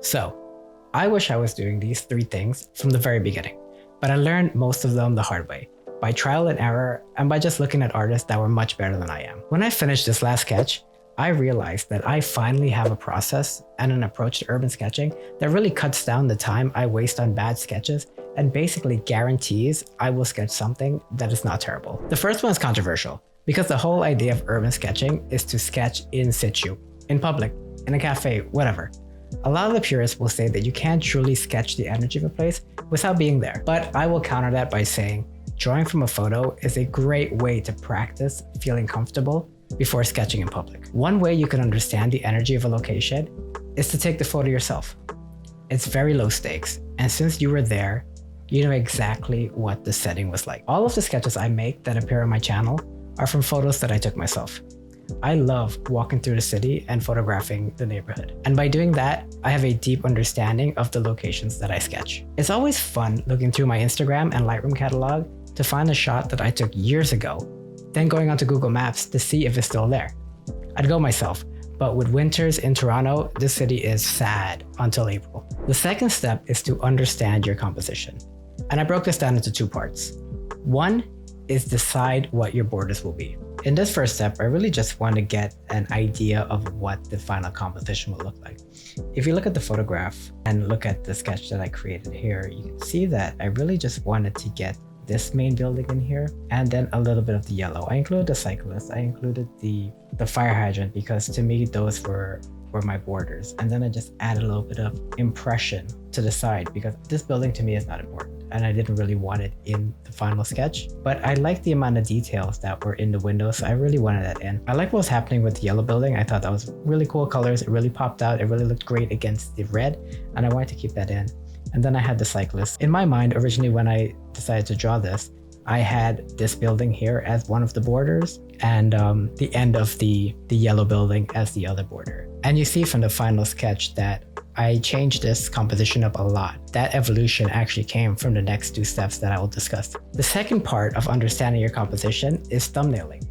So I wish I was doing these 3 things from the very beginning, but I learned most of them the hard way, by trial and error, and by just looking at artists that were much better than I am. When I finished this last sketch, I realized that I finally have a process and an approach to urban sketching that really cuts down the time I waste on bad sketches and basically guarantees I will sketch something that is not terrible. The first one is controversial because the whole idea of urban sketching is to sketch in situ, in public, in a cafe, whatever. A lot of the purists will say that you can't truly sketch the energy of a place without being there, but I will counter that by saying drawing from a photo is a great way to practice feeling comfortable before sketching in public. One way you can understand the energy of a location is to take the photo yourself. It's very low stakes, and since you were there, you know exactly what the setting was like. All of the sketches I make that appear on my channel are from photos that I took myself. I love walking through the city and photographing the neighborhood. And by doing that, I have a deep understanding of the locations that I sketch. It's always fun looking through my Instagram and Lightroom catalog to find a shot that I took years ago, then going onto Google Maps to see if it's still there. I'd go myself, but with winters in Toronto, this city is sad until April. The second step is to understand your composition. And I broke this down into 2 parts. One is decide what your borders will be. In this first step, I really just want to get an idea of what the final composition will look like. If you look at the photograph and look at the sketch that I created here, you can see that I really just wanted to get this main building in here and then a little bit of the yellow. I included the cyclist, I included the fire hydrant because to me those were my borders. And then I just added a little bit of impression to the side because this building to me is not important and I didn't really want it in the final sketch, but I liked the amount of details that were in the windows, so I really wanted that in. I like what was happening with the yellow building. I thought that was really cool colors. It really popped out. It really looked great against the red and I wanted to keep that in. And then I had the cyclist. In my mind, originally when I decided to draw this, I had this building here as one of the borders and the end of the yellow building as the other border. And you see from the final sketch that I changed this composition up a lot. That evolution actually came from the next 2 steps that I will discuss. The second part of understanding your composition is thumbnailing.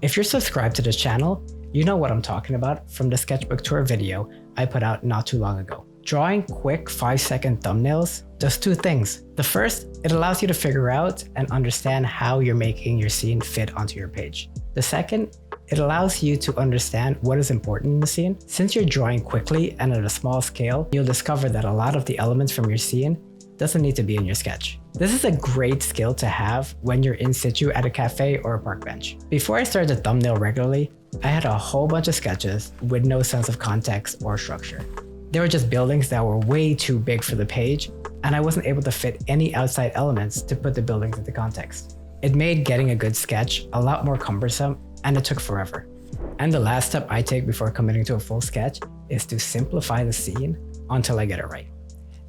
If you're subscribed to this channel, you know what I'm talking about from the sketchbook tour video I put out not too long ago. Drawing quick 5-second thumbnails does 2 things. The first, it allows you to figure out and understand how you're making your scene fit onto your page. The second, it allows you to understand what is important in the scene. Since you're drawing quickly and at a small scale, you'll discover that a lot of the elements from your scene doesn't need to be in your sketch. This is a great skill to have when you're in situ at a cafe or a park bench. Before I started to thumbnail regularly, I had a whole bunch of sketches with no sense of context or structure. They were just buildings that were way too big for the page, and I wasn't able to fit any outside elements to put the buildings into context. It made getting a good sketch a lot more cumbersome, and it took forever. And the last step I take before committing to a full sketch is to simplify the scene until I get it right.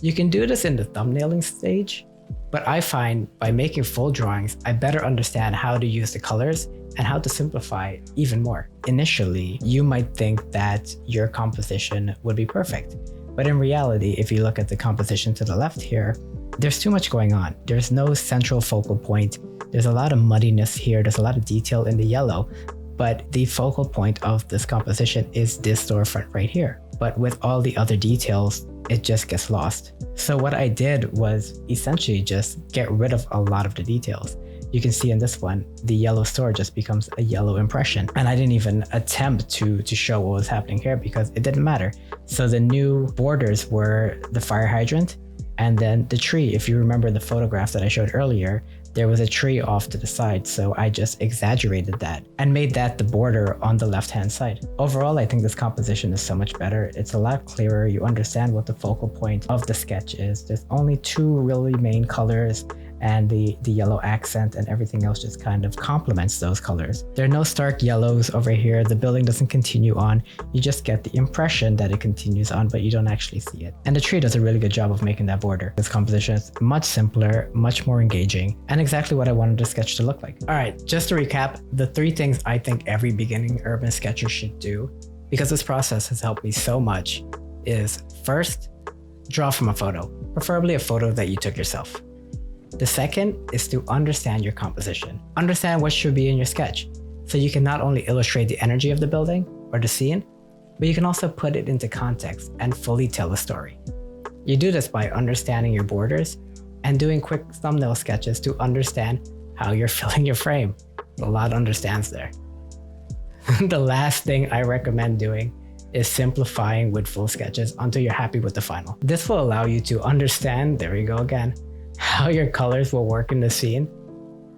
You can do this in the thumbnailing stage, but I find by making full drawings, I better understand how to use the colors and how to simplify even more. Initially, you might think that your composition would be perfect, but in reality, if you look at the composition to the left here, there's too much going on. There's no central focal point. There's a lot of muddiness here. There's a lot of detail in the yellow, but the focal point of this composition is this storefront right here. But with all the other details, it just gets lost. So what I did was essentially just get rid of a lot of the details. You can see in this one, the yellow store just becomes a yellow impression. And I didn't even attempt to show what was happening here because it didn't matter. So the new borders were the fire hydrant and then the tree. If you remember the photograph that I showed earlier, there was a tree off to the side. So I just exaggerated that and made that the border on the left-hand side. Overall, I think this composition is so much better. It's a lot clearer. You understand what the focal point of the sketch is. There's only 2 really main colors and the yellow accent and everything else just kind of complements those colors. There are no stark yellows over here. The building doesn't continue on. You just get the impression that it continues on, but you don't actually see it. And the tree does a really good job of making that border. This composition is much simpler, much more engaging, and exactly what I wanted the sketch to look like. All right, just to recap, the 3 things I think every beginning urban sketcher should do, because this process has helped me so much, is first, draw from a photo, preferably a photo that you took yourself. The second is to understand your composition. Understand what should be in your sketch, so you can not only illustrate the energy of the building or the scene, but you can also put it into context and fully tell a story. You do this by understanding your borders and doing quick thumbnail sketches to understand how you're filling your frame. A lot understands there. The last thing I recommend doing is simplifying with full sketches until you're happy with the final. This will allow you to understand, there we go again, how your colors will work in the scene.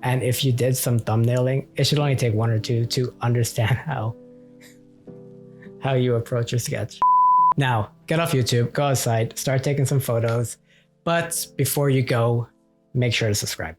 And if you did some thumbnailing, it should only take 1 or 2 to understand how you approach your sketch. Now, get off YouTube, go outside, start taking some photos. But before you go, make sure to subscribe.